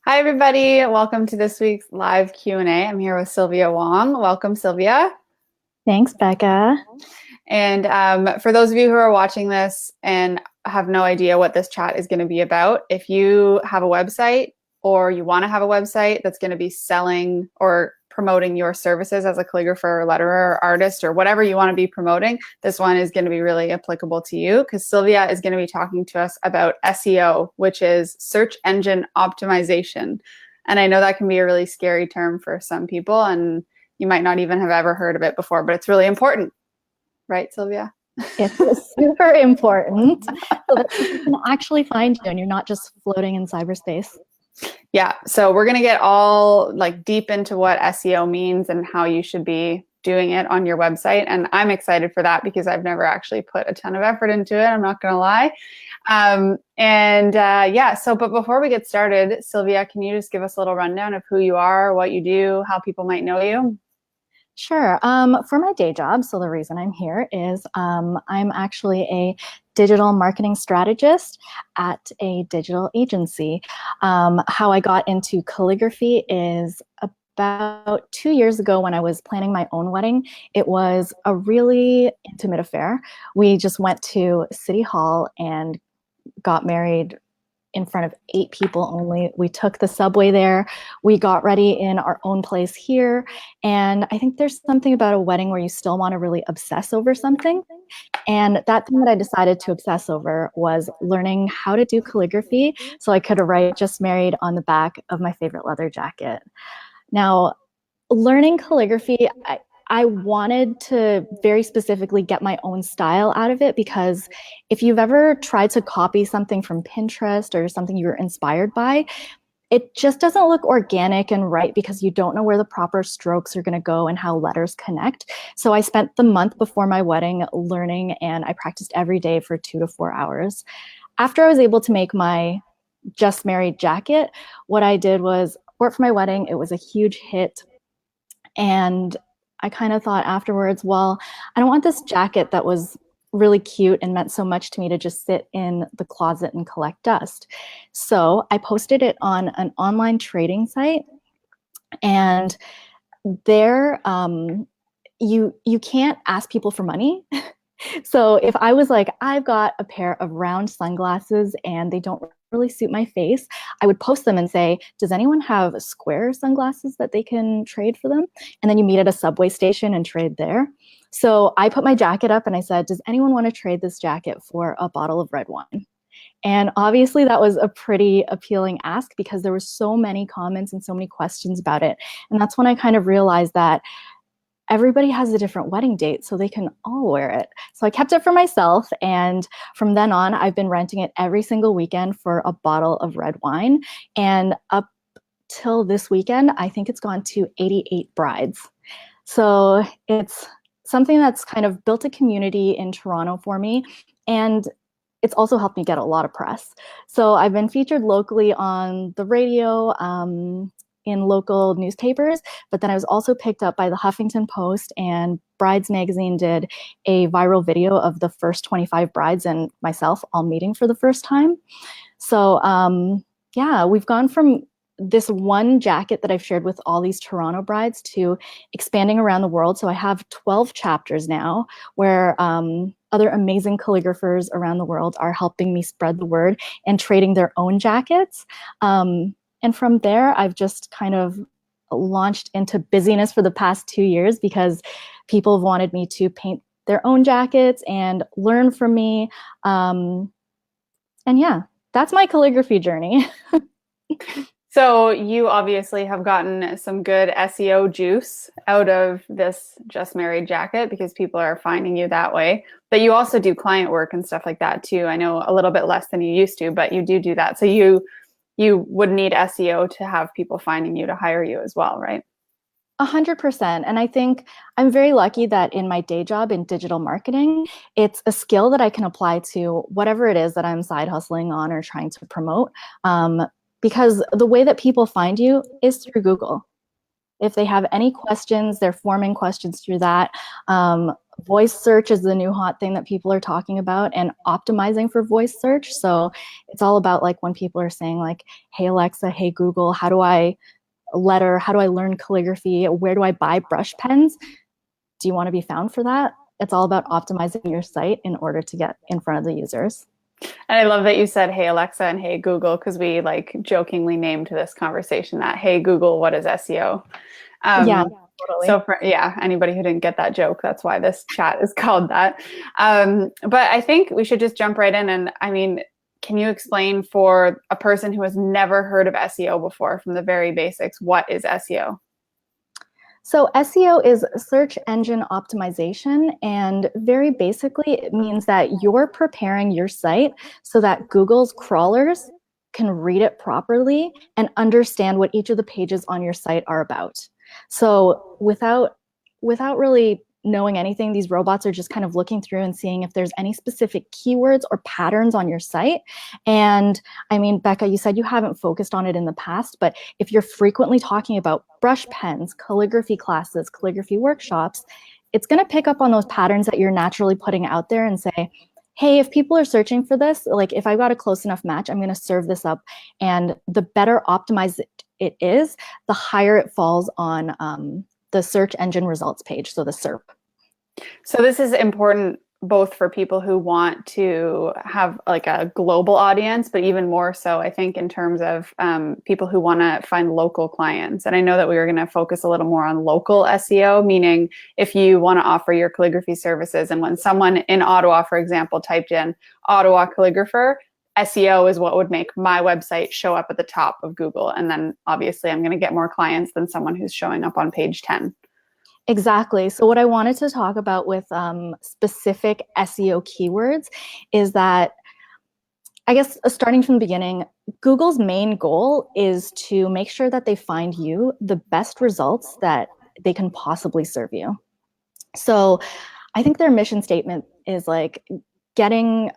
Hi, everybody. Welcome to this week's live Q&A. I'm here with Sylvia Wong. Welcome, Sylvia. Thanks, Becca. And for those of you who are watching this and have no idea what this chat is going to be about, if you have a website or you want to have a website that's going to be selling or promoting your services as a calligrapher or letterer or artist or whatever you want to be promoting, this one is going to be really applicable to you because Sylvia is going to be talking to us about SEO, which is search engine optimization. And I know that can be a really scary term for some people, and you might not even have ever heard of it before, but it's really important. Right, Sylvia? It's super important so that people can actually find you and you're not just floating in cyberspace. Yeah, so we're going to get all deep into what SEO means and how you should be doing it on your website. And I'm excited for that because I've never actually put a ton of effort into it. I'm not going to lie. But before we get started, Sylvia, can you just give us a little rundown of who you are, what you do, how people might know you? Sure. For my day job, so the reason I'm here is I'm actually a digital marketing strategist at a digital agency. How I got into calligraphy is about 2 years ago when I was planning my own wedding. It was a really intimate affair. We just went to City Hall and got married in front of 8 people only. We took the subway there. We got ready in our own place here. And I think there's something about a wedding where you still want to really obsess over something. And that thing that I decided to obsess over was learning how to do calligraphy so I could write "just married" on the back of my favorite leather jacket. Now, learning calligraphy, I wanted to very specifically get my own style out of it, because if you've ever tried to copy something from Pinterest or something you were inspired by, it just doesn't look organic and right because you don't know where the proper strokes are going to go and how letters connect. So I spent the month before my wedding learning, and I practiced every day for 2 to 4 hours. After I was able to make my "just married" jacket, what I did was wore it for my wedding. It was a huge hit. And I kind of thought afterwards, well, I don't want this jacket that was really cute and meant so much to me to just sit in the closet and collect dust. So I posted it on an online trading site, and there you can't ask people for money. So if I was like, I've got a pair of round sunglasses and they don't really suit my face, I would post them and say, does anyone have square sunglasses that they can trade for them? And then you meet at a subway station and trade there. So I put my jacket up and I said, does anyone want to trade this jacket for a bottle of red wine? And obviously that was a pretty appealing ask because there were so many comments and so many questions about it. And that's when I kind of realized that everybody has a different wedding date, so they can all wear it. So I kept it for myself, and from then on, I've been renting it every single weekend for a bottle of red wine. And up till this weekend, I think it's gone to 88 brides. So it's something that's kind of built a community in Toronto for me, and it's also helped me get a lot of press. So I've been featured locally on the radio, in local newspapers, but then I was also picked up by the Huffington Post, and Brides Magazine did a viral video of the first 25 brides and myself all meeting for the first time. So yeah, we've gone from this one jacket that I've shared with all these Toronto brides to expanding around the world. So I have 12 chapters now where other amazing calligraphers around the world are helping me spread the word and trading their own jackets. And from there, I've just kind of launched into busyness for the past 2 years because people have wanted me to paint their own jackets and learn from me. And yeah, that's my calligraphy journey. So you obviously have gotten some good SEO juice out of this "just married" jacket because people are finding you that way. But you also do client work and stuff like that too. I know a little bit less than you used to, but you do that. So you would need SEO to have people finding you to hire you as well, right? 100%. And I think I'm very lucky that in my day job in digital marketing, it's a skill that I can apply to whatever it is that I'm side hustling on or trying to promote. Because the way that people find you is through Google. If they have any questions, they're forming questions through that. Voice search is the new hot thing that people are talking about, and optimizing for voice search. So it's all about like when people are saying like, hey Alexa, hey Google, how do I learn calligraphy? Where do I buy brush pens? Do you want to be found for that? It's all about optimizing your site in order to get in front of the users. And I love that you said, hey, Alexa and hey, Google, because we like jokingly named this conversation that, hey, Google, what is SEO? Yeah, So totally. for, yeah, anybody who didn't get that joke, that's why this chat is called that. But I think we should just jump right in. And I mean, can you explain for a person who has never heard of SEO before from the very basics, what is SEO? So SEO is search engine optimization, and very basically it means that you're preparing your site so that Google's crawlers can read it properly and understand what each of the pages on your site are about. So without really knowing anything, these robots are just kind of looking through and seeing if there's any specific keywords or patterns on your site. And I mean, Becca, you said you haven't focused on it in the past, but if you're frequently talking about brush pens, calligraphy classes, calligraphy workshops, it's going to pick up on those patterns that you're naturally putting out there and say, hey, if people are searching for this, like if I got a close enough match, I'm going to serve this up. And the better optimized it is, the higher it falls on the search engine results page, so the SERP. So this is important both for people who want to have like a global audience, but even more so, I think, in terms of people who want to find local clients. And I know that we were going to focus a little more on local SEO, meaning if you want to offer your calligraphy services, and when someone in Ottawa, for example, typed in Ottawa calligrapher, SEO is what would make my website show up at the top of Google. And then obviously I'm going to get more clients than someone who's showing up on page 10. Exactly. So what I wanted to talk about with specific SEO keywords is that, I guess, starting from the beginning, Google's main goal is to make sure that they find you the best results that they can possibly serve you. So I think their mission statement is like getting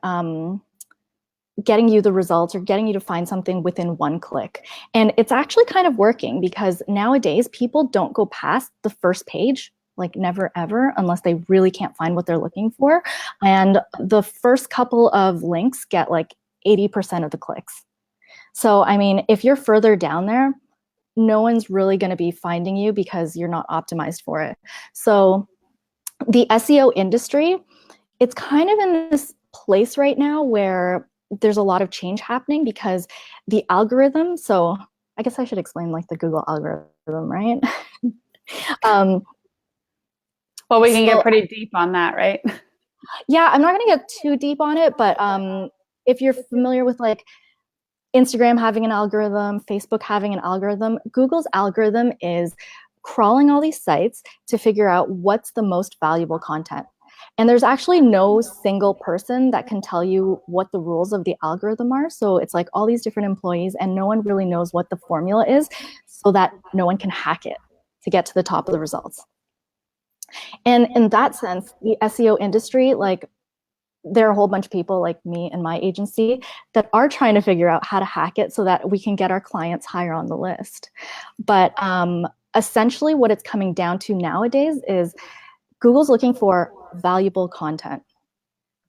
getting you the results or getting you to find something within one click. And it's actually kind of working because nowadays people don't go past the first page, like never ever, unless they really can't find what they're looking for. And the first couple of links get like 80% of the clicks. So, I mean, if you're further down there, no one's really going to be finding you because you're not optimized for it. So the SEO industry, it's kind of in this place right now where there's a lot of change happening because the algorithm, so I guess I should explain like the Google algorithm, right? Well, we can get pretty deep on that, right? Yeah, I'm not going to get too deep on it, but if you're familiar with like Instagram having an algorithm, Facebook having an algorithm, Google's algorithm is crawling all these sites to figure out what's the most valuable content. And there's actually no single person that can tell you what the rules of the algorithm are. So it's like all these different employees, and no one really knows what the formula is so that no one can hack it to get to the top of the results. And in that sense, the SEO industry, like there are a whole bunch of people like me and my agency that are trying to figure out how to hack it so that we can get our clients higher on the list. But essentially what it's coming down to nowadays is Google's looking for valuable content.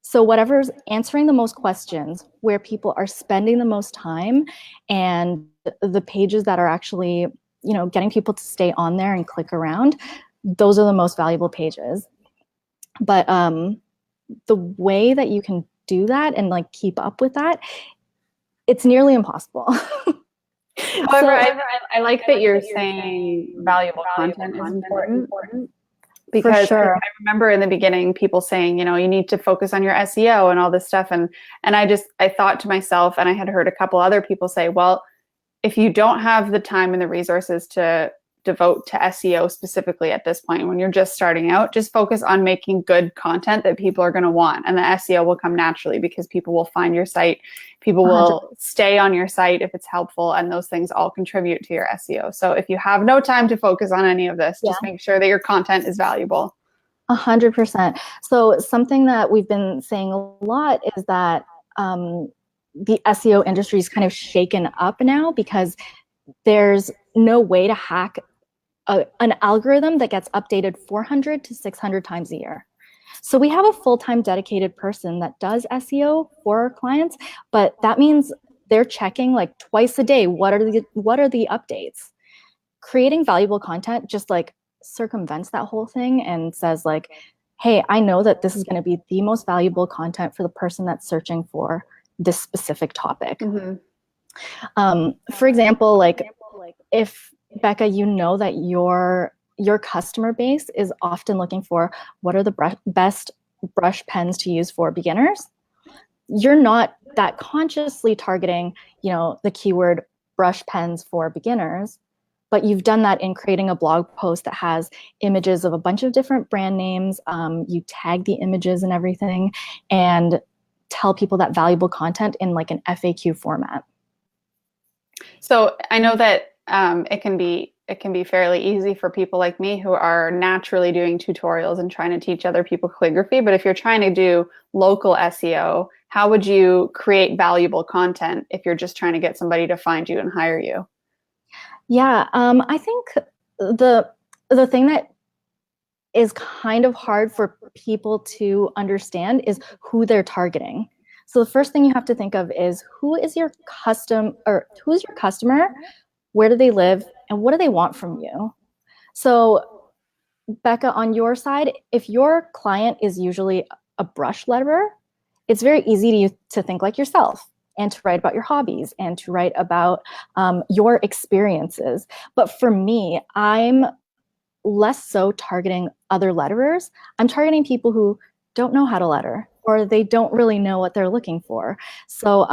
So whatever's answering the most questions, where people are spending the most time, and the pages that are actually, you know, getting people to stay on there and click around, those are the most valuable pages. But the way that you can do that and like keep up with that, it's nearly impossible. However, I like that you're saying valuable content is important. Because sure. I remember in the beginning people saying, you know, you need to focus on your SEO and all this stuff. And I thought to myself, and I had heard a couple other people say, well, if you don't have the time and the resources to devote to SEO specifically at this point, when you're just starting out, just focus on making good content that people are going to want. And the SEO will come naturally because people will find your site. People will 100%. stay on your site if it's helpful, and those things all contribute to your SEO. So if you have no time to focus on any of this, just make sure that your content is valuable. 100%. So something that we've been saying a lot is that the SEO industry is kind of shaken up now because there's no way to hack an algorithm that gets updated 400 to 600 times a year. So we have a full-time dedicated person that does SEO for our clients, but that means they're checking like twice a day. What are the updates? Creating valuable content just like circumvents that whole thing and says like, hey, I know that this is going to be the most valuable content for the person that's searching for this specific topic. Mm-hmm. For example, like if Becca, you know that your customer base is often looking for what are the best brush pens to use for beginners, you're not that consciously targeting, the keyword brush pens for beginners, but you've done that in creating a blog post that has images of a bunch of different brand names. You tag the images and everything and tell people that valuable content in like an FAQ format. So I know that it can be fairly easy for people like me who are naturally doing tutorials and trying to teach other people calligraphy. But if you're trying to do local SEO, how would you create valuable content if you're just trying to get somebody to find you and hire you? Yeah, I think the thing that is kind of hard for people to understand is who they're targeting. So the first thing you have to think of is who's your customer, where do they live, and what do they want from you? So Becca, on your side, if your client is usually a brush letterer, it's very easy to think like yourself and to write about your hobbies and to write about your experiences. But for me, I'm less so targeting other letterers. I'm targeting people who don't know how to letter or they don't really know what they're looking for. So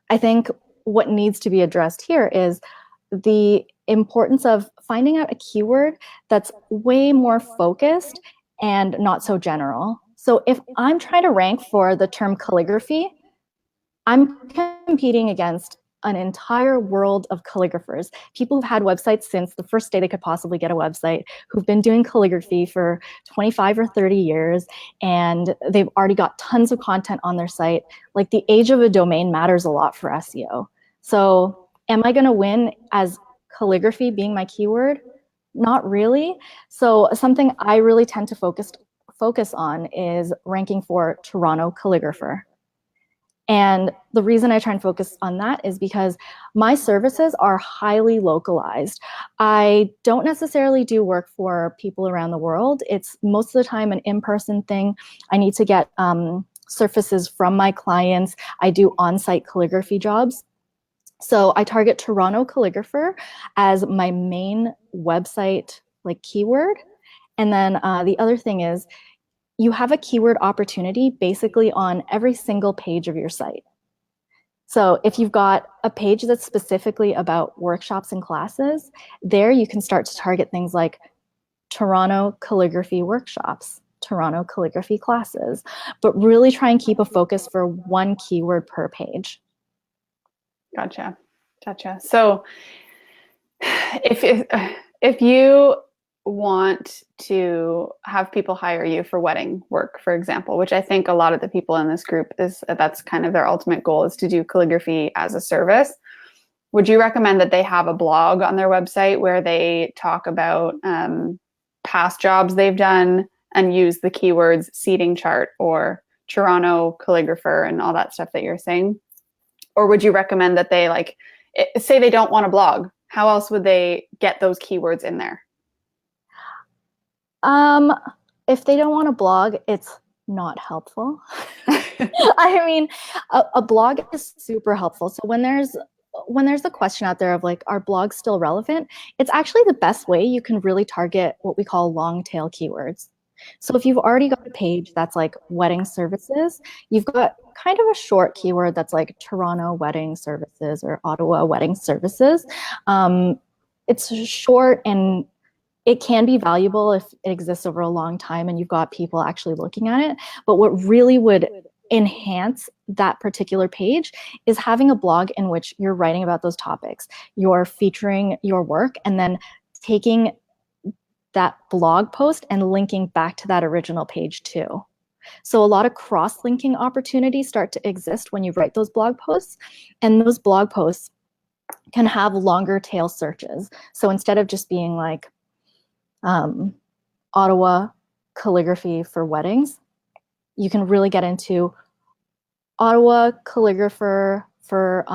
I think what needs to be addressed here is the importance of finding out a keyword that's way more focused and not so general. So if I'm trying to rank for the term calligraphy, I'm competing against an entire world of calligraphers, people who've had websites since the first day they could possibly get a website, who've been doing calligraphy for 25 or 30 years, and they've already got tons of content on their site. Like the age of a domain matters a lot for SEO. So am I going to win as calligraphy being my keyword? Not really. So something I really tend to focus on is ranking for Toronto calligrapher. And the reason I try and focus on that is because my services are highly localized. I don't necessarily do work for people around the world. It's most of the time an in-person thing. I need to get surfaces from my clients. I do on-site calligraphy jobs. So I target Toronto calligrapher as my main website like keyword. And then the other thing is you have a keyword opportunity basically on every single page of your site. So if you've got a page that's specifically about workshops and classes, there you can start to target things like Toronto calligraphy workshops, Toronto calligraphy classes, but really try and keep a focus for one keyword per page. Gotcha. So if you want to have people hire you for wedding work, for example, which I think a lot of the people in this group that's kind of their ultimate goal is to do calligraphy as a service. Would you recommend that they have a blog on their website where they talk about past jobs they've done and use the keywords seating chart or Toronto calligrapher and all that stuff that you're saying? Or would you recommend that they say they don't want a blog? How else would they get those keywords in there? If they don't want to blog, it's not helpful. I mean, a blog is super helpful. So when there's a question out there of like, are blogs still relevant? It's actually the best way you can really target what we call long tail keywords. So if you've already got a page that's like wedding services, you've got kind of a short keyword that's like Toronto wedding services or Ottawa wedding services. It's short and it can be valuable if it exists over a long time and you've got people actually looking at it. But what really would enhance that particular page is having a blog in which you're writing about those topics. You're featuring your work and then taking that blog post and linking back to that original page too. So a lot of cross-linking opportunities start to exist when you write those blog posts, and those blog posts can have longer tail searches. So instead of just being like Ottawa calligraphy for weddings. You can really get into Ottawa calligrapher for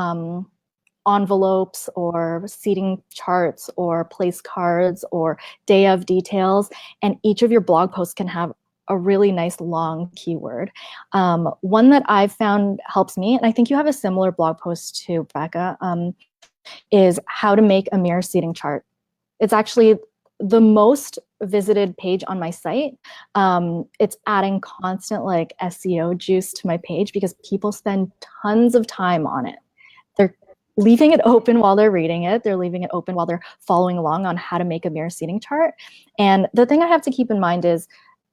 envelopes or seating charts or place cards or day of details. And each of your blog posts can have a really nice long keyword. One that I've found helps me, and I think you have a similar blog post too, Becca, is how to make a mirror seating chart. It's actually the most visited page on my site. It's adding constant like SEO juice to my page because people spend tons of time on it. They're leaving it open while they're reading it. They're leaving it open while they're following along on how to make a mirror seating chart. And the thing I have to keep in mind is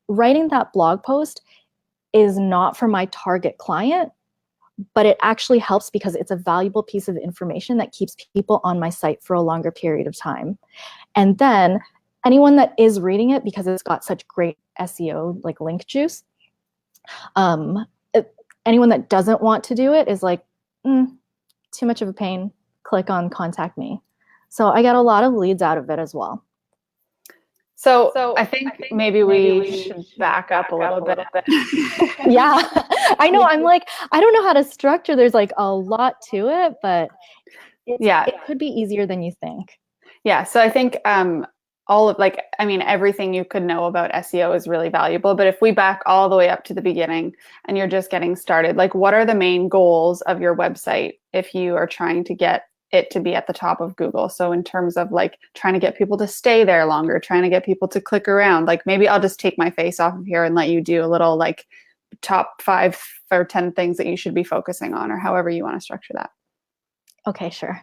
writing that blog post is not for my target client, but it actually helps because it's a valuable piece of information that keeps people on my site for a longer period of time. And then anyone that is reading it, because it's got such great SEO, like link juice, anyone that doesn't want to do it is like, too much of a pain, click on contact me. So I got a lot of leads out of it as well. So I think maybe we should back up a little bit. Yeah, I know. I'm like, I don't know how to structure. There's like a lot to it, but it could be easier than you think. Yeah. So I think everything you could know about SEO is really valuable. But if we back all the way up to the beginning and you're just getting started, like what are the main goals of your website if you are trying to get it to be at the top of Google? So in terms of like trying to get people to stay there longer, trying to get people to click around, like maybe I'll just take my face off of here and let you do a little like top 5 or 10 things that you should be focusing on, or however you want to structure that. Okay, sure.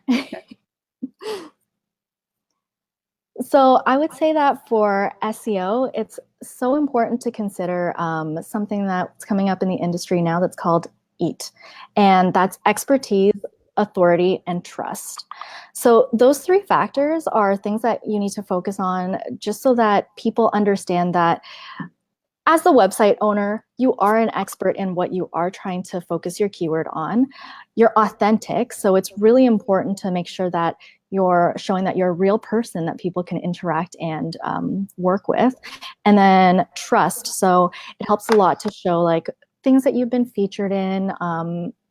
So I would say that for SEO, it's so important to consider something that's coming up in the industry now that's called EAT, and that's expertise, authority, and trust. So those 3 factors are things that you need to focus on just so that people understand that as the website owner, you are an expert in what you are trying to focus your keyword on. You're authentic, so it's really important to make sure that you're showing that you're a real person that people can interact and work with. And then trust, so it helps a lot to show like things that you've been featured in,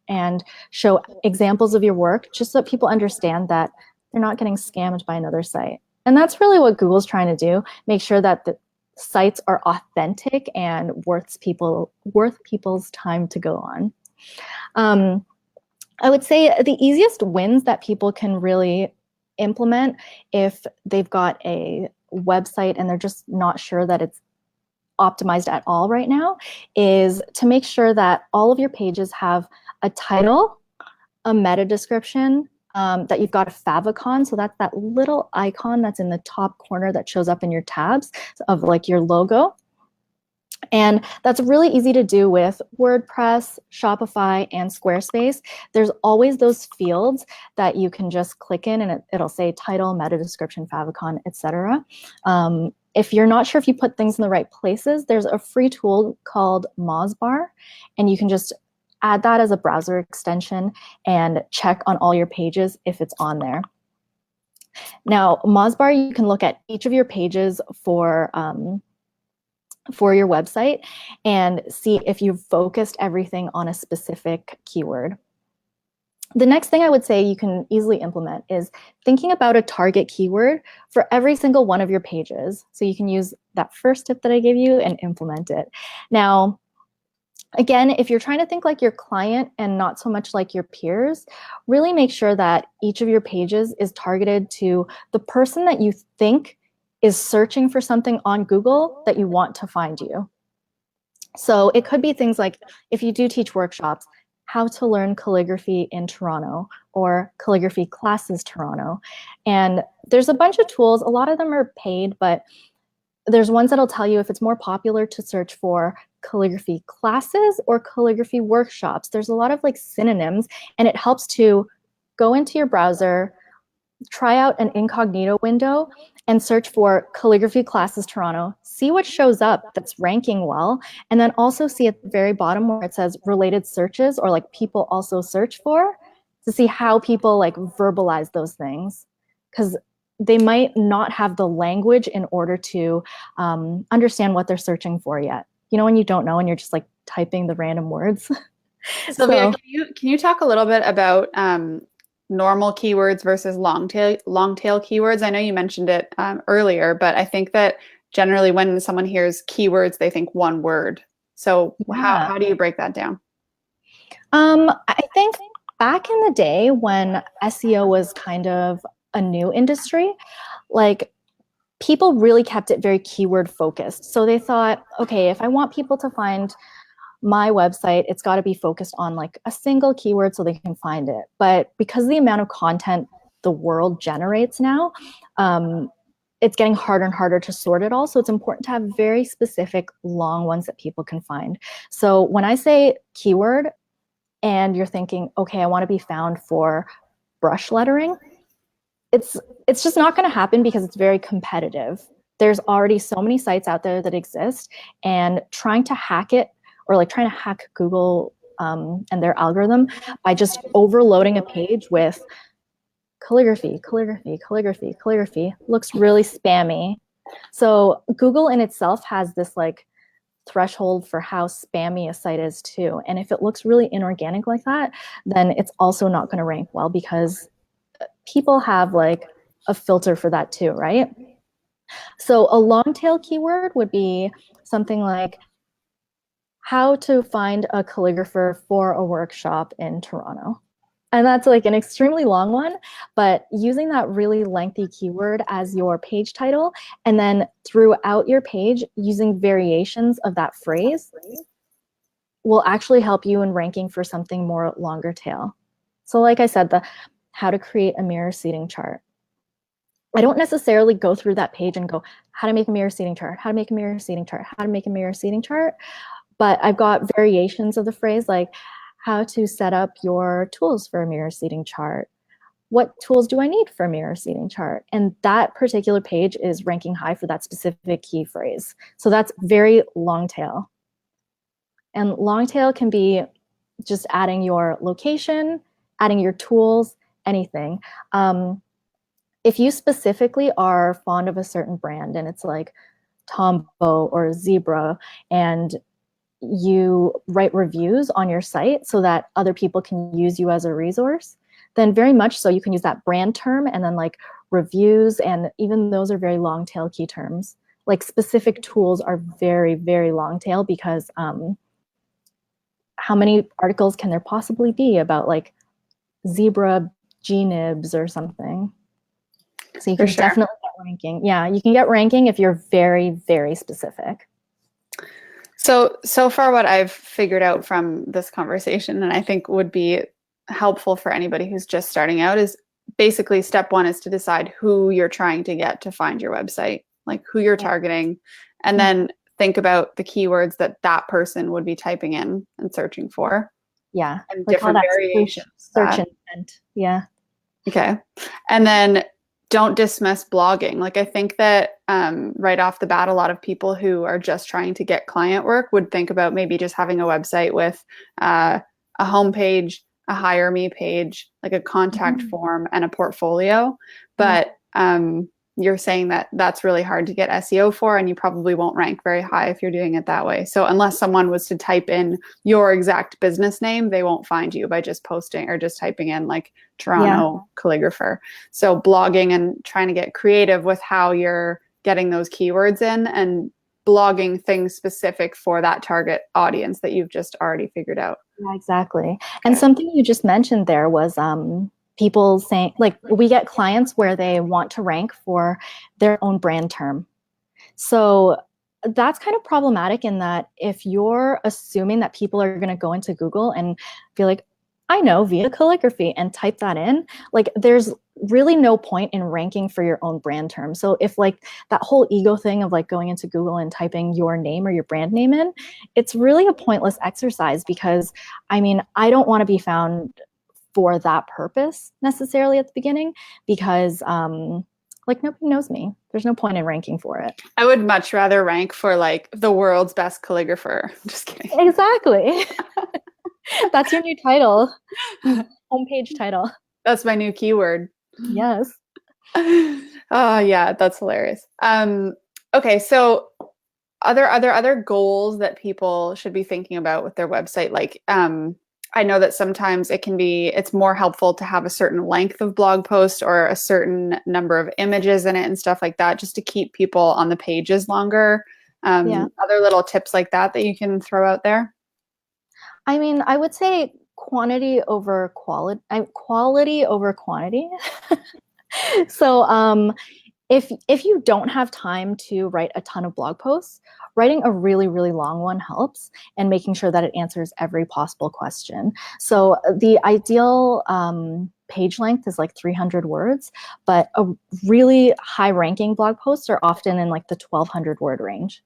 and show examples of your work just so that people understand that they're not getting scammed by another site. And that's really what Google's trying to do, make sure that the sites are authentic and worth people's time to go on. I would say the easiest wins that people can really implement if they've got a website and they're just not sure that it's optimized at all right now is to make sure that all of your pages have a title, a meta description, that you've got a favicon. So that's that little icon that's in the top corner that shows up in your tabs of like your logo. And that's really easy to do with WordPress, Shopify, and Squarespace. There's always those fields that you can just click in and it'll say title, meta description, favicon, etc. If you're not sure if you put things in the right places, there's a free tool called Mozbar, and you can just add that as a browser extension and check on all your pages if it's on there. Now, Mozbar, you can look at each of your pages for your website and see if you've focused everything on a specific keyword. The next thing I would say you can easily implement is thinking about a target keyword for every single one of your pages. So you can use that first tip that I gave you and implement it. Now, again, if you're trying to think like your client and not so much like your peers, really make sure that each of your pages is targeted to the person that you think is searching for something on Google that you want to find you. So it could be things like, if you do teach workshops, how to learn calligraphy in Toronto or calligraphy classes Toronto. And there's a bunch of tools, a lot of them are paid, but there's ones that'll tell you if it's more popular to search for calligraphy classes or calligraphy workshops. There's a lot of like synonyms, and it helps to go into your browser, try out an incognito window and search for calligraphy classes Toronto, see what shows up that's ranking well, and then also see at the very bottom where it says related searches or like people also search for, to see how people like verbalize those things. Because they might not have the language in order to understand what they're searching for yet. You know, when you don't know and you're just like typing the random words. Sylvia, So can you talk a little bit about normal keywords versus long tail keywords? I know you mentioned it earlier, but I think that generally when someone hears keywords, they think one word. So yeah, how do you break that down? I think back in the day when SEO was kind of a new industry, like people really kept it very keyword focused. So they thought, okay, if I want people to find my website, it's got to be focused on like a single keyword so they can find it. But because of the amount of content the world generates now, it's getting harder and harder to sort it all. So it's important to have very specific long ones that people can find. So when I say keyword and you're thinking, okay, I want to be found for brush lettering, it's just not going to happen because it's very competitive. There's already so many sites out there that exist, and trying to hack it or like trying to hack Google and their algorithm by just overloading a page with calligraphy, calligraphy, calligraphy, calligraphy looks really spammy. So Google in itself has this like threshold for how spammy a site is too. And if it looks really inorganic like that, then it's also not going to rank well because people have like a filter for that too, right? So a long tail keyword would be something like how to find a calligrapher for a workshop in Toronto. And that's like an extremely long one, but using that really lengthy keyword as your page title, and then throughout your page, using variations of that phrase will actually help you in ranking for something more longer tail. So like I said, the how to create a mirror seating chart. I don't necessarily go through that page and go, how to make a mirror seating chart, how to make a mirror seating chart, how to make a mirror seating chart. But I've got variations of the phrase like how to set up your tools for a mirror seating chart. What tools do I need for a mirror seating chart? And that particular page is ranking high for that specific key phrase. So that's very long tail. And long tail can be just adding your location, adding your tools, anything. If you specifically are fond of a certain brand and it's like Tombow or Zebra, and you write reviews on your site so that other people can use you as a resource, then very much so you can use that brand term, and then like reviews, and even those are very long tail key terms. Like specific tools are very, very long tail because how many articles can there possibly be about like Zebra G-nibs or something? So you For can sure. definitely get ranking. Yeah, you can get ranking if you're very, very specific. So far what I've figured out from this conversation, and I think would be helpful for anybody who's just starting out, is basically step one is to decide who you're trying to get to find your website, like who you're Yeah. targeting, and then think about the keywords that that person would be typing in and searching for, Yeah, and like all different that variations of search that. intent. Yeah. Okay. And then don't dismiss blogging. Like I think that right off the bat, a lot of people who are just trying to get client work would think about maybe just having a website with a homepage, a hire me page, like a contact Mhm. form, and a portfolio. Yeah. But you're saying that that's really hard to get SEO for, and you probably won't rank very high if you're doing it that way. So unless someone was to type in your exact business name, they won't find you by just posting or just typing in like Yeah. Toronto calligrapher. So blogging and trying to get creative with how you're getting those keywords in, and blogging things specific for that target audience that you've just already figured out. Yeah, exactly. And Okay. something you just mentioned there was people saying, like, we get clients where they want to rank for their own brand term. So that's kind of problematic in that if you're assuming that people are going to go into Google and be like, I know via calligraphy and type that in, like there's really no point in ranking for your own brand term. So if like that whole ego thing of like going into Google and typing your name or your brand name in, it's really a pointless exercise because I mean, I don't want to be found for that purpose necessarily at the beginning because like nobody knows me. There's no point in ranking for it. I would much rather rank for like the world's best calligrapher. Just kidding. Exactly. That's your new title, homepage title. That's my new keyword. Yes. Oh yeah, that's hilarious. Okay, so other goals that people should be thinking about with their website, like I know that sometimes it's more helpful to have a certain length of blog post or a certain number of images in it and stuff like that, just to keep people on the pages longer. Yeah. Other little tips like that that you can throw out there. I mean, I would say quantity over quality, quality over quantity. So, if you don't have time to write a ton of blog posts, writing a really, really long one helps, and making sure that it answers every possible question. So the ideal page length is like 300 words, but a really high ranking blog posts are often in like the 1,200 word range.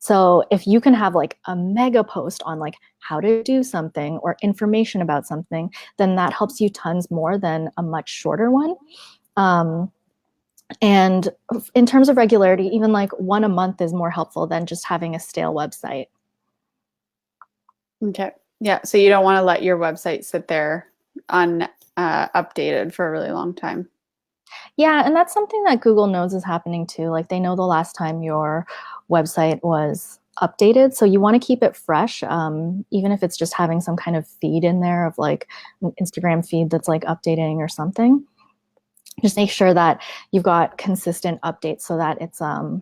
So if you can have like a mega post on like how to do something or information about something, then that helps you tons more than a much shorter one. Um, and in terms of regularity, even like one a month is more helpful than just having a stale website. Okay. Yeah. So you don't want to let your website sit there updated for a really long time. Yeah, and that's something that Google knows is happening too. Like they know the last time your website was updated. So you want to keep it fresh, even if it's just having some kind of feed in there of like an Instagram feed that's like updating or something. Just make sure that you've got consistent updates so that it's a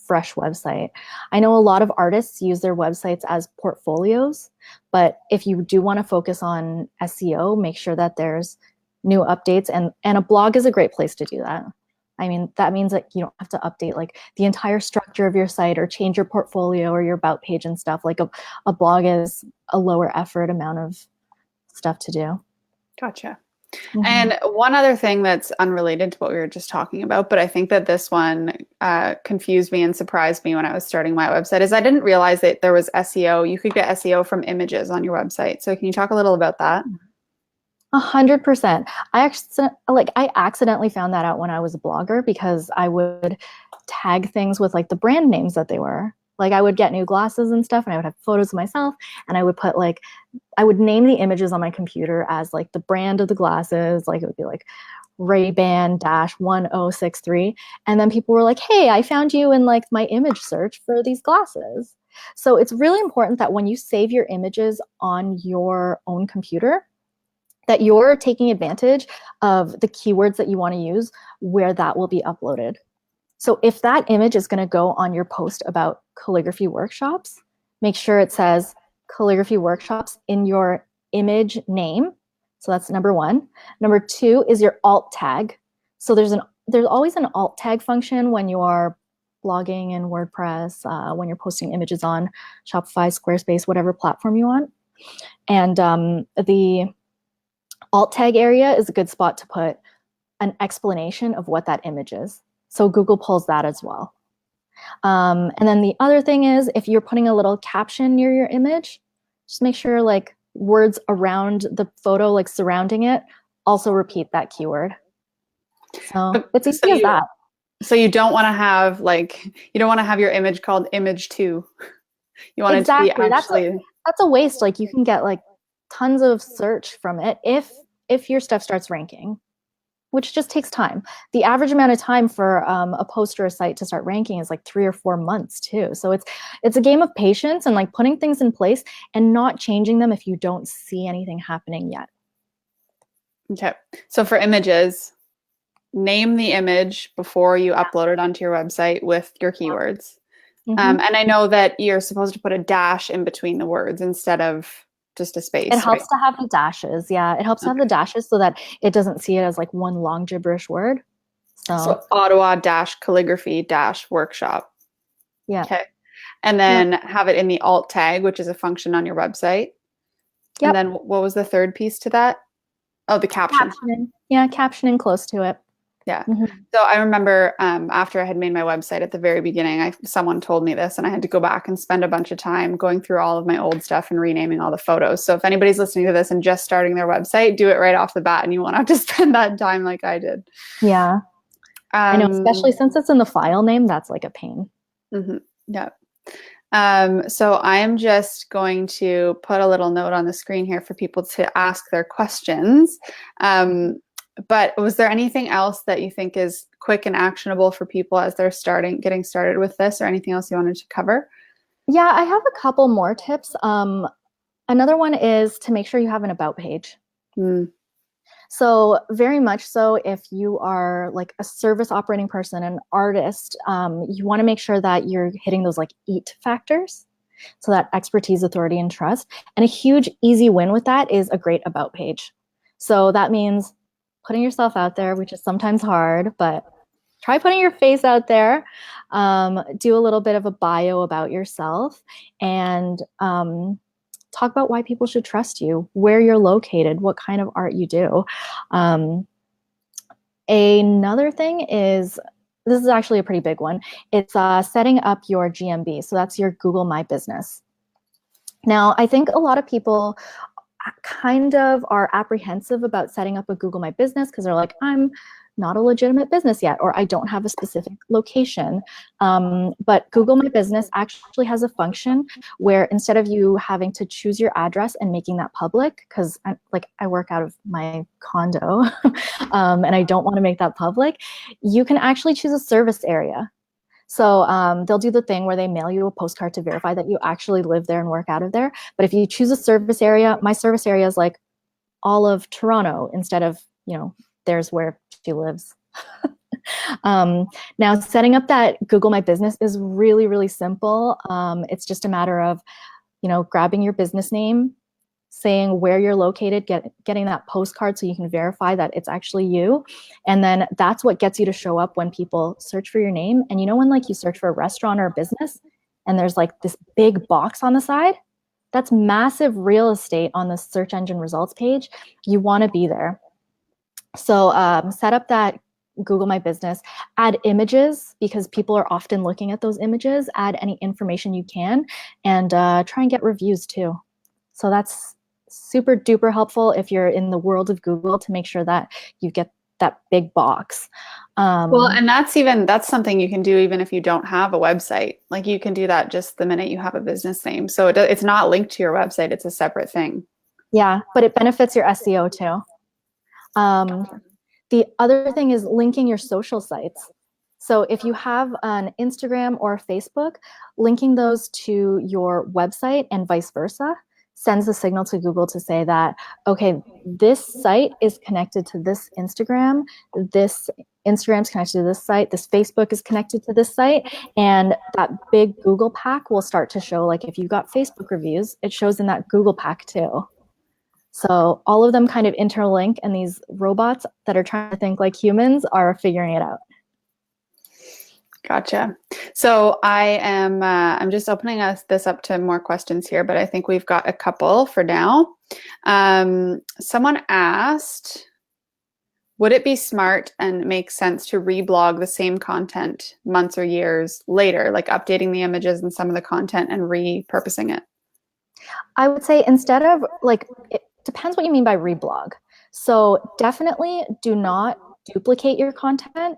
fresh website. I know a lot of artists use their websites as portfolios, but if you do want to focus on SEO, make sure that there's new updates, and a blog is a great place to do that. I mean, that means that you don't have to update like the entire structure of your site or change your portfolio or your about page and stuff. Like a blog is a lower effort amount of stuff to do. Gotcha. Mm-hmm. And one other thing that's unrelated to what we were just talking about, but I think that this one confused me and surprised me when I was starting my website, is I didn't realize that there was SEO. You could get SEO from images on your website. So can you talk a little about that? 100%. I accidentally found that out when I was a blogger because I would tag things with like the brand names that they were. Like I would get new glasses and stuff, and I would have photos of myself, and I would put like I would name the images on my computer as like the brand of the glasses. Like it would be like Ray-Ban dash 1063, and then people were like, "Hey, I found you in like my image search for these glasses." So it's really important that when you save your images on your own computer, that you're taking advantage of the keywords that you want to use where that will be uploaded. So if that image is going to go on your post about calligraphy workshops, make sure it says calligraphy workshops in your image name. So that's number one. Number two is your alt tag. So there's always an alt tag function when you are blogging in WordPress, when you're posting images on Shopify, Squarespace, whatever platform you want. And the alt tag area is a good spot to put an explanation of what that image is. So Google pulls that as well. And then the other thing is, if you're putting a little caption near your image, just make sure like words around the photo, like surrounding it, also repeat that keyword. So it's So easy as that. you don't want to have you don't want to have your image called image two. You want it to be Exactly. actually. That's a waste. Like you can get like tons of search from it if your stuff starts ranking, which just takes time. The average amount of time for a post or a site to start ranking is like 3 or 4 months too. So it's a game of patience and like putting things in place and not changing them if you don't see anything happening yet. Okay. So for images, name the image before you upload it onto your website with your keywords. Mm-hmm. And I know that you're supposed to put a dash in between the words instead of just a It space, right? helps to have the dashes. Yeah, it helps to have the Okay. dashes so that it doesn't see it as like one long gibberish word. So So Ottawa dash calligraphy dash workshop. yeah. Okay. And Yep. then have it in the alt tag, which is a function on your website. And Yep. then what was the third piece to that? Oh, the caption. Captioning. Yeah, captioning close to it. Yeah. Mm-hmm. So I remember after I had made my website at the very beginning, someone told me this, and I had to go back and spend a bunch of time going through all of my old stuff and renaming all the photos. So if anybody's listening to this and just starting their website, do it right off the bat, and you won't have to spend that time like I did. Yeah. I know, especially Um, since it's in the file name, that's like a pain. mhm, yeah. So I am just going to put a little note on the screen here for people to ask their questions. Um, But was there anything else that you think is quick and actionable for people as they're getting started with this, or anything else you wanted to cover? Yeah, I have a couple more tips. Another one is to make sure you have an about page. Mm. So very much so, if you are like a service operating person, an artist, you want to make sure that you're hitting those like EAT factors. So that expertise, authority, and trust. And a huge easy win with that is a great about page. So that means putting yourself out there, which is sometimes hard, but try putting your face out there. Do a little bit of a bio about yourself, and talk about why people should trust you, where you're located, what kind of art you do. Um, Another thing is, this is actually a pretty big one. It's setting up your GMB. So that's your Google My Business. Now, I think a lot of people kind of are apprehensive about setting up a Google My Business because they're like, I'm not a legitimate business yet, or I don't have a specific location. But Google My Business actually has a function where instead of you having to choose your address and making that public, because I work out of my condo and I don't want to make that public, you can actually choose a service area. So they'll do the thing where they mail you a postcard to verify that you actually live there and work out of there. But if you choose a service area, my service area is like all of Toronto instead of, there's where she lives. Now, setting up that Google My Business is really, really simple. It's just a matter of, grabbing your business name, saying where you're located, getting that postcard so you can verify that it's actually you. And then that's what gets you to show up when people search for your name. And when like you search for a restaurant or a business and there's like this big box on the side, that's massive real estate on the search engine results page. You want to be there. So set up that Google My Business, add images because people are often looking at those images, add any information you can, and try and get reviews too. So that's super duper helpful if you're in the world of Google to make sure that you get that big box. Well, and that's something you can do even if you don't have a website. Like you can do that just the minute you have a business name. So it's not linked to your website. It's a separate thing. Yeah, but it benefits your SEO too. The other thing is linking your social sites. So if you have an Instagram or a Facebook, linking those to your website and vice versa sends a signal to Google to say that, okay, this site is connected to this Instagram is connected to this site, this Facebook is connected to this site, and that big Google pack will start to show, like if you got Facebook reviews, it shows in that Google pack too. So all of them kind of interlink, and these robots that are trying to think like humans are figuring it out. Gotcha. So I'm just opening this up to more questions here, but I think we've got a couple for now. Someone asked, would it be smart and make sense to reblog the same content months or years later, like updating the images and some of the content and repurposing it? I would say instead of it depends what you mean by reblog. So definitely do not duplicate your content.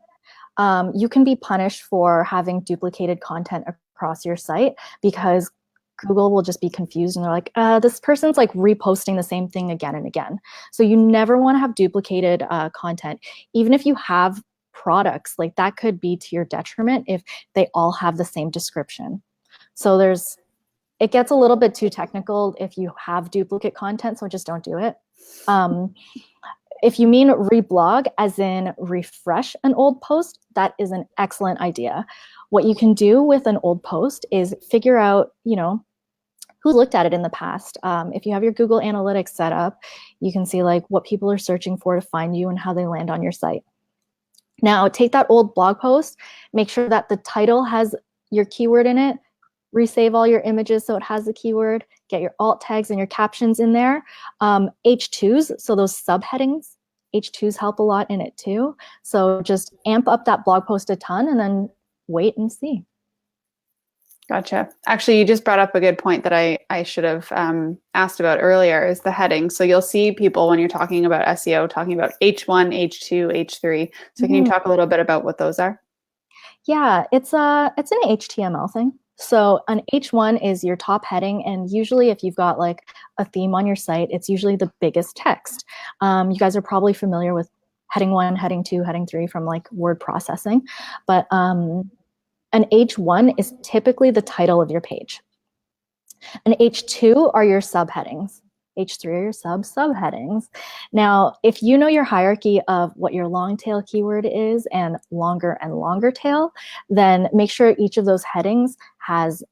You can be punished for having duplicated content across your site because Google will just be confused and they're like, this person's like reposting the same thing again and again. So you never want to have duplicated content. Even if you have products, like that could be to your detriment if they all have the same description. So it gets a little bit too technical if you have duplicate content, so just don't do it. If you mean reblog, as in refresh an old post, that is an excellent idea. What you can do with an old post is figure out, who looked at it in the past. If you have your Google Analytics set up, you can see like what people are searching for to find you and how they land on your site. Now, take that old blog post, make sure that the title has your keyword in it, resave all your images so it has the keyword, get your alt tags and your captions in there. H2s, so those subheadings, H2s help a lot in it too. So just amp up that blog post a ton and then wait and see. Gotcha. Actually, you just brought up a good point that I should have asked about earlier is the heading. So you'll see people when you're talking about SEO talking about H1, H2, H3. So can you talk a little bit about what those are? Yeah, it's an HTML thing. So an H1 is your top heading, and usually if you've got like a theme on your site, it's usually the biggest text. You guys are probably familiar with heading 1, heading 2, heading 3 from like word processing. But an H1 is typically the title of your page. An H2 are your subheadings. H3 are your subheadings. Now, if you know your hierarchy of what your long tail keyword is and longer tail, then make sure each of those headings has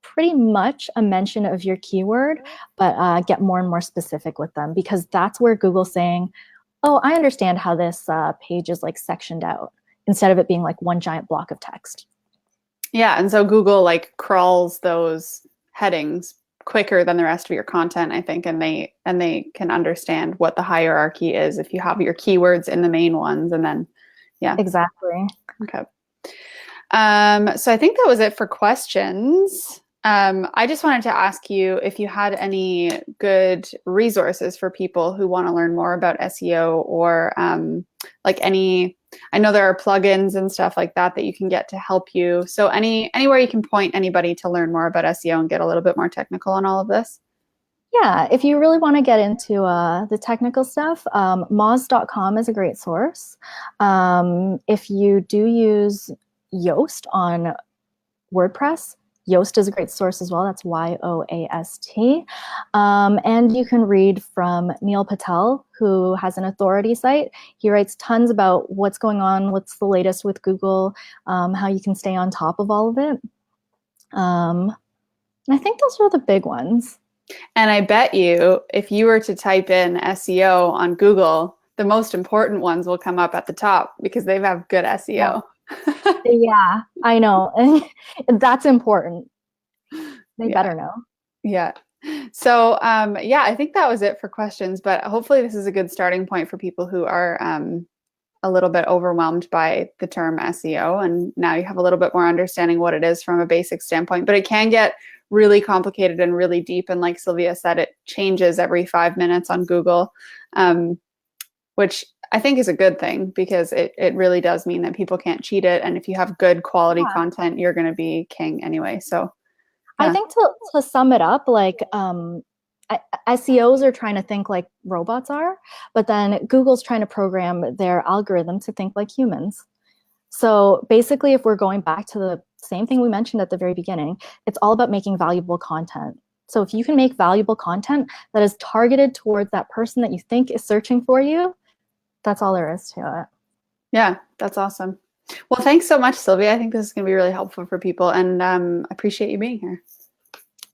pretty much a mention of your keyword, but get more and more specific with them, because that's where Google's saying, oh, I understand how this page is like sectioned out, instead of it being like one giant block of text. Yeah, and so Google like crawls those headings quicker than the rest of your content, I think, and they can understand what the hierarchy is if you have your keywords in the main ones, and then yeah. Exactly. Okay. So I think that was it for questions. I just wanted to ask you if you had any good resources for people who want to learn more about SEO, or like I know there are plugins and stuff like that that you can get to help you. So anywhere you can point anybody to learn more about SEO and get a little bit more technical on all of this. Yeah, if you really want to get into the technical stuff, moz.com is a great source. If you do use Yoast on WordPress, Yoast is a great source as well. That's Yoast. And you can read from Neil Patel, who has an authority site. He writes tons about what's going on, what's the latest with Google, how you can stay on top of all of it. And I think those are the big ones. And I bet you, if you were to type in SEO on Google, the most important ones will come up at the top because they have good SEO. Yeah. Yeah, I know. That's important. They better know. Yeah. So, yeah, I think that was it for questions, but hopefully this is a good starting point for people who are a little bit overwhelmed by the term SEO. And now you have a little bit more understanding what it is from a basic standpoint, but it can get really complicated and really deep. And like Sylvia said, it changes every 5 minutes on Google, which I think is a good thing, because it really does mean that people can't cheat it. And if you have good quality content, you're going to be king anyway. So I think to sum it up, like SEOs are trying to think like robots are, but then Google's trying to program their algorithm to think like humans. So basically, if we're going back to the same thing we mentioned at the very beginning, it's all about making valuable content. So if you can make valuable content that is targeted towards that person that you think is searching for you, that's all there is to it. Yeah, that's awesome. Well, thanks so much, Sylvia. I think this is going to be really helpful for people, and I appreciate you being here.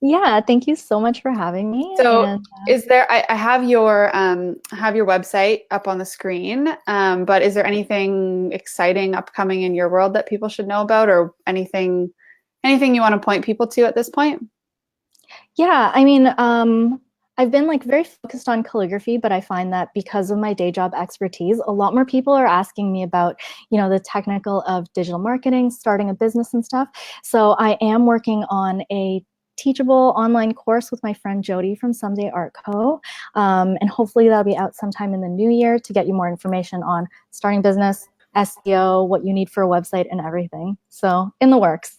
Yeah, thank you so much for having me. So, is there? I have your website up on the screen, but is there anything exciting upcoming in your world that people should know about, or anything you want to point people to at this point? Yeah, I mean, I've been like very focused on calligraphy, but I find that because of my day job expertise, a lot more people are asking me about, the technical of digital marketing, starting a business and stuff. So I am working on a teachable online course with my friend Jody from Someday Art Co. And hopefully that'll be out sometime in the new year to get you more information on starting business, SEO, what you need for a website and everything. So in the works.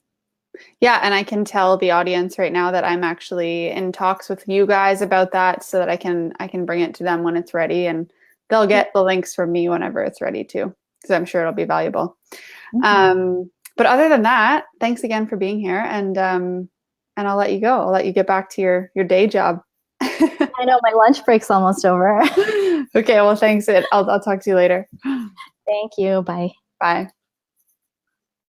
Yeah, and I can tell the audience right now that I'm actually in talks with you guys about that, so that I can bring it to them when it's ready, and they'll get the links from me whenever it's ready too, because I'm sure it'll be valuable. Mm-hmm. But other than that, thanks again for being here, and I'll let you go. I'll let you get back to your day job. I know, my lunch break's almost over. Okay, well, thanks. I'll talk to you later. Thank you. Bye. Bye.